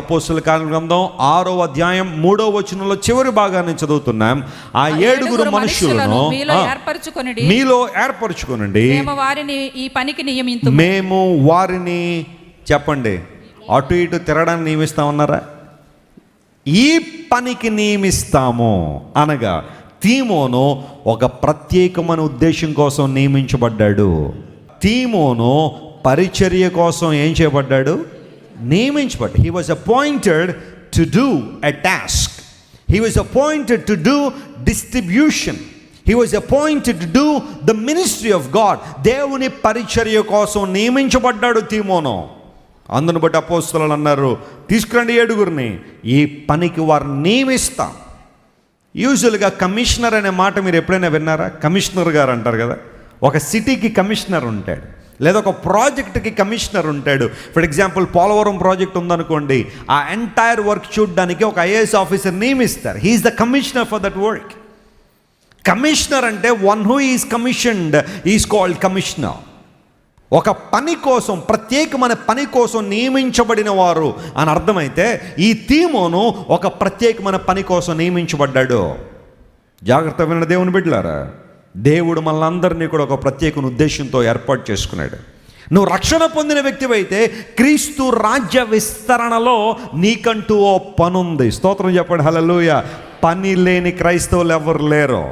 అపోస్తలుల కార్యముల గ్రంథం 6వ అధ్యాయం 3వ వచనంలో చివరి భాగాన్ని చదువుతున్నాం. ఆ 7 మనుషులను మీలో ఏర్పరచుకొనండి, మేము వారిని చెప్పండి అటు ఇటు తిరగడానికి నియమిస్తామన్నారా? ఈ పనికి నియమిస్తాము అనగా తీమోను ఒక ప్రత్యేకమైన ఉద్దేశం కోసం నియమించబడ్డాడు. తీమోను పరిచర్య కోసం ఏం చేయబడ్డాడు? నియమించబడ్డాడు. He was appointed to do a task. He was appointed to do distribution. He was appointed to do the ministry of God. దేవుని పరిచర్య కోసం నియమించబడ్డాడు తీమోను. అందును బట్టి అపోస్తలులు అన్నారు, తీసుకురండి 7 ఈ పనికి వారిని నియమిస్తాం. యూజువల్గా కమిషనర్ అనే మాట మీరు ఎప్పుడైనా విన్నారా? కమిషనర్ గారు అంటారు కదా. ఒక సిటీకి కమిషనర్ ఉంటాడు, లేదా ఒక ప్రాజెక్ట్కి కమిషనర్ ఉంటాడు. ఫర్ ఎగ్జాంపుల్ పోలవరం ప్రాజెక్ట్ ఉందనుకోండి, ఆ ఎంటైర్ వర్క్ చూడడానికి ఒక ఐఏఎస్ ఆఫీసర్ నియమిస్తారు. He's the commissioner for that work. Commissioner అంటే one who is commissioned is called commissioner. ఒక పని కోసం, ప్రత్యేకమైన పని కోసం నియమించబడిన వారు అని అర్థమైతే ఈ తీమోను ఒక ప్రత్యేకమైన పని కోసం నియమించబడ్డాడు. జాగ్రత్త విన్న దేవుని బిడ్డలారా, దేవుడు మనలందరినీ కూడా ఒక ప్రత్యేక ఉద్దేశంతో ఏర్పాటు చేసుకున్నాడు. నువ్వు రక్షణ పొందిన వ్యక్తివైతే క్రీస్తు రాజ్య విస్తరణలో నీకంటూ ఓ పని ఉంది. స్తోత్రం చెప్పండి, హల్లెలూయా. పని లేని క్రైస్తవులు ఎవరు లేరు.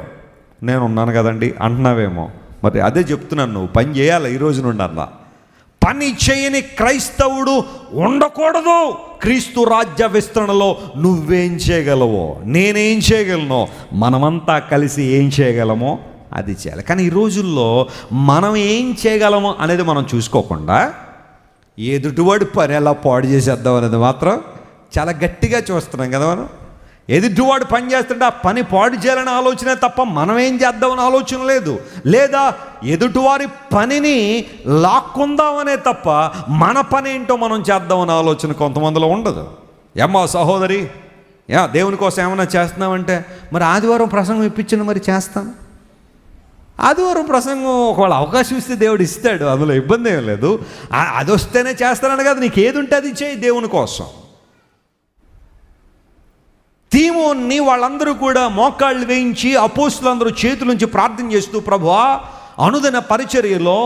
నేను ఉన్నాను కదండి అంటున్నావేమో, మరి అదే చెప్తున్నాను, నువ్వు పని చేయాలి ఈ రోజు నుండి అన్నా. పని చేయని క్రైస్తవుడు ఉండకూడదు. క్రీస్తు రాజ్య విస్తరణలో నువ్వేం చేయగలవో, నేనేం చేయగలనో, మనమంతా కలిసి ఏం చేయగలమో అది చేయాలి. కానీ ఈ రోజుల్లో మనం ఏం చేయగలమో అనేది మనం చూసుకోకుండా ఎదుటివాడి పని ఎలా పాడు చేసేద్దాం అనేది మాత్రం చాలా గట్టిగా చూస్తున్నాం కదా. మనం ఎదుటివాడు పని చేస్తుంటే ఆ పని పాడు చేయాలని ఆలోచనే తప్ప మనం ఏం చేద్దామని ఆలోచన లేదు. లేదా ఎదుటివారి పనిని లాక్కుందామనే తప్ప మన పని ఏంటో మనం చేద్దామని ఆలోచన కొంతమందిలో ఉండదు. ఏమ్మా సహోదరి, దేవుని కోసం ఏమైనా చేస్తున్నామంటే, మరి ఆదివారం ప్రసంగం ఇప్పించిన మరి చేస్తాను. ఆదివారం ప్రసంగం ఒకవేళ అవకాశం ఇస్తే దేవుడు ఇస్తాడు, అందులో ఇబ్బంది ఏం లేదు. అది వస్తేనే చేస్తానని కాదు, నీకు ఏది ఉంటే అది చేయి దేవుని కోసం. తీమోన్ని వాళ్ళందరూ కూడా మోకాళ్ళు వేయించి అపోస్తలులందరూ చేతుల నుంచి ప్రార్థన చేస్తూ, ప్రభువా అనుదిన పరిచర్యలో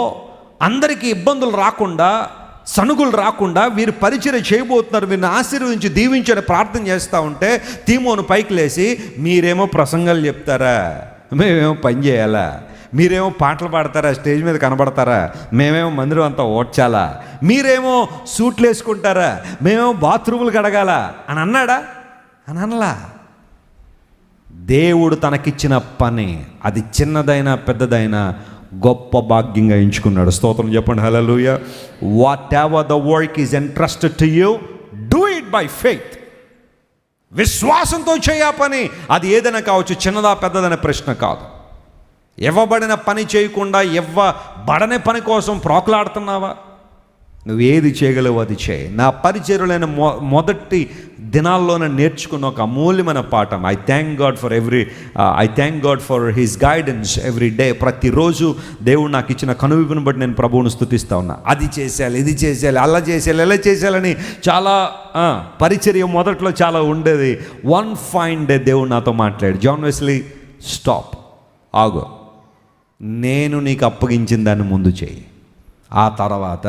అందరికీ ఇబ్బందులు రాకుండా, సనుగులు రాకుండా వీరు పరిచర్య చేయబోతున్నారు, వీరిని ఆశీర్వదించి దీవించని ప్రార్థన చేస్తూ ఉంటే తీమోను పైకి లేచి, మీరేమో ప్రసంగాలు చెప్తారా, మేమేమో పని చేయాలా? మీరేమో పాటలు పాడతారా, స్టేజ్ మీద కనబడతారా, మేమేమో మందిరం అంతా ఓడ్చాలా? మీరేమో సూట్లు వేసుకుంటారా, మేమేమో బాత్రూములు కడగాల అని అన్నాడా? అని అనలా. దేవుడు తనకిచ్చిన పని అది చిన్నదైనా పెద్దదైనా గొప్ప భాగ్యంగా ఎంచుకున్నాడు. స్తోత్రం చెప్పండి, hallelujah. Whatever the work is entrusted to you, do it by faith. విశ్వాసంతో చేయ పని, అది ఏదైనా కావచ్చు, చిన్నదా పెద్దదనే ప్రశ్న కాదు. ఇవ్వబడిన పని చేయకుండా ఇవ్వబడని పని కోసం ప్రోకులాడుతున్నావా? నువ్వు ఏది చేయగలవు అది చేయి. నా పరిచర్యలైన మొదటి దినాల్లోనే నేర్చుకున్న ఒక అమూల్యమైన పాఠం. I thank God for his guidance every day. ప్రతిరోజు దేవుడు నాకు ఇచ్చిన కనువిపుని బట్టి నేను ప్రభువును స్తుతిస్తా ఉన్నా. అది చేసేయాలి, ఇది చేసేయాలి, అలా చేసేయాలి, ఎలా చేసేయాలని చాలా పరిచర్య మొదట్లో చాలా ఉండేది. వన్ ఫైన్ డే దేవుడు నాతో మాట్లాడు, జాన్ వెస్లీ స్టాప్, ఆగు, నేను నీకు అప్పగించిన దాన్ని ముందు చేయి, ఆ తర్వాత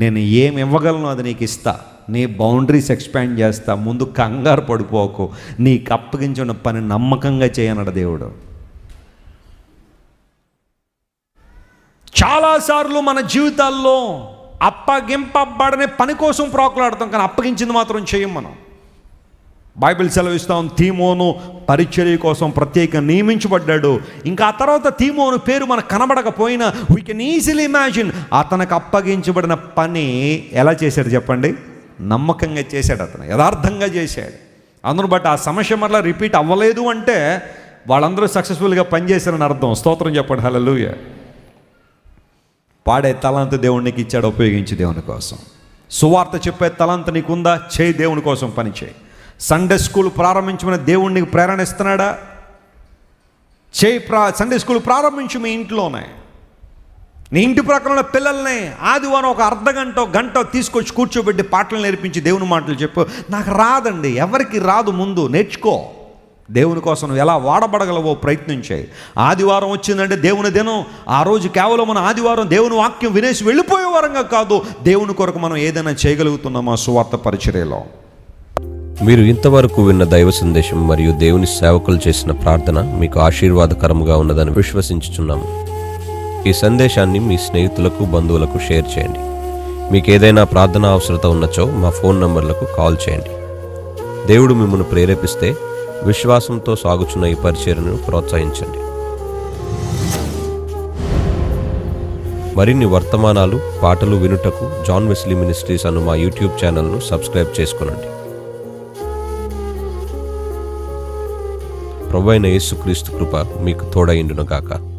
నేను ఏమి ఇవ్వగలను అది నీకు ఇస్తా, నీ బౌండరీస్ ఎక్స్పాండ్ చేస్తా, ముందు కంగారు పడిపోకు, నీకు అప్పగించిన పని నమ్మకంగా చేయనడు దేవుడు. చాలాసార్లు మన జీవితాల్లో అప్పగింపబడనే పని కోసం ప్రోకులాడతాం, కానీ అప్పగించింది మాత్రం చేయం మనం. బైబిల్ సెలవిస్తాం, తీమోను పరిచర్య కోసం ప్రత్యేకంగా నియమించబడ్డాడు. ఇంకా ఆ తర్వాత తీమోను పేరు మనకు కనబడకపోయినా వీ కెన్ ఈజీలీ ఇమాజిన్ అతనికి అప్పగించబడిన పని ఎలా చేశాడు చెప్పండి? నమ్మకంగా చేశాడు, అతను యథార్థంగా చేశాడు. అందును బట్టి ఆ సమస్య మరలా రిపీట్ అవ్వలేదు అంటే వాళ్ళందరూ సక్సెస్ఫుల్గా పనిచేశారని అర్థం. స్తోత్రం చెప్పండి, హల్లెలూయా. పాడే తలాంత దేవునికి ఇచ్చాడు, ఉపయోగించి దేవుని కోసం. సువార్త చెప్పే తలాంత నీకుందా? చేయి, దేవుని కోసం పని చేయి. సండే స్కూల్ ప్రారంభించమని దేవుడు నీకు ప్రేరణ ఇస్తున్నాడా? చేయి. సండే స్కూల్ ప్రారంభించు మీ ఇంట్లోనే. నీ ఇంటి ప్రక్కన ఉన్న పిల్లల్ని ఆదివారం ఒక అర్ధగంట గంట తీసుకొచ్చి కూర్చోబెట్టి పాటలు నేర్పించి దేవుని మాటలు చెప్పు. నాకు రాదండి, ఎవరికి రాదు, ముందు నేర్చుకో. దేవుని కోసం నువ్వు ఎలా వాడబడగలవో ప్రయత్నించాయి. ఆదివారం వచ్చిందంటే దేవుని దినం. ఆ రోజు కేవలం మన ఆదివారం దేవుని వాక్యం వినేసి వెళ్ళిపోయే వారంగా కాదు, దేవుని కొరకు మనం ఏదైనా చేయగలుగుతున్నామా సువార్త పరిచర్యలో. మీరు ఇంతవరకు విన్న దైవ సందేశం మరియు దేవుని సేవకులు చేసిన ప్రార్థన మీకు ఆశీర్వాదకరముగా ఉన్నదని విశ్వసించుచున్నాము. ఈ సందేశాన్ని మీ స్నేహితులకు, బంధువులకు షేర్ చేయండి. మీకు ఏదైనా ప్రార్థన అవసరత ఉన్నచో మా ఫోన్ నంబర్లకు కాల్ చేయండి. దేవుడు మిమ్మల్ని ప్రేరేపిస్తే విశ్వాసంతో సాగుచున్న ఈ పరిచర్యను ప్రోత్సహించండి. మరిన్ని వర్తమానాలు, పాటలు వినుటకు జాన్ వెస్లీ మినిస్ట్రీస్ అను మా యూట్యూబ్ ఛానల్ను సబ్స్క్రైబ్ చేసుకొనండి. ప్రభువైన యేసుక్రీస్తు కృప మీకు తోడైండును గాక.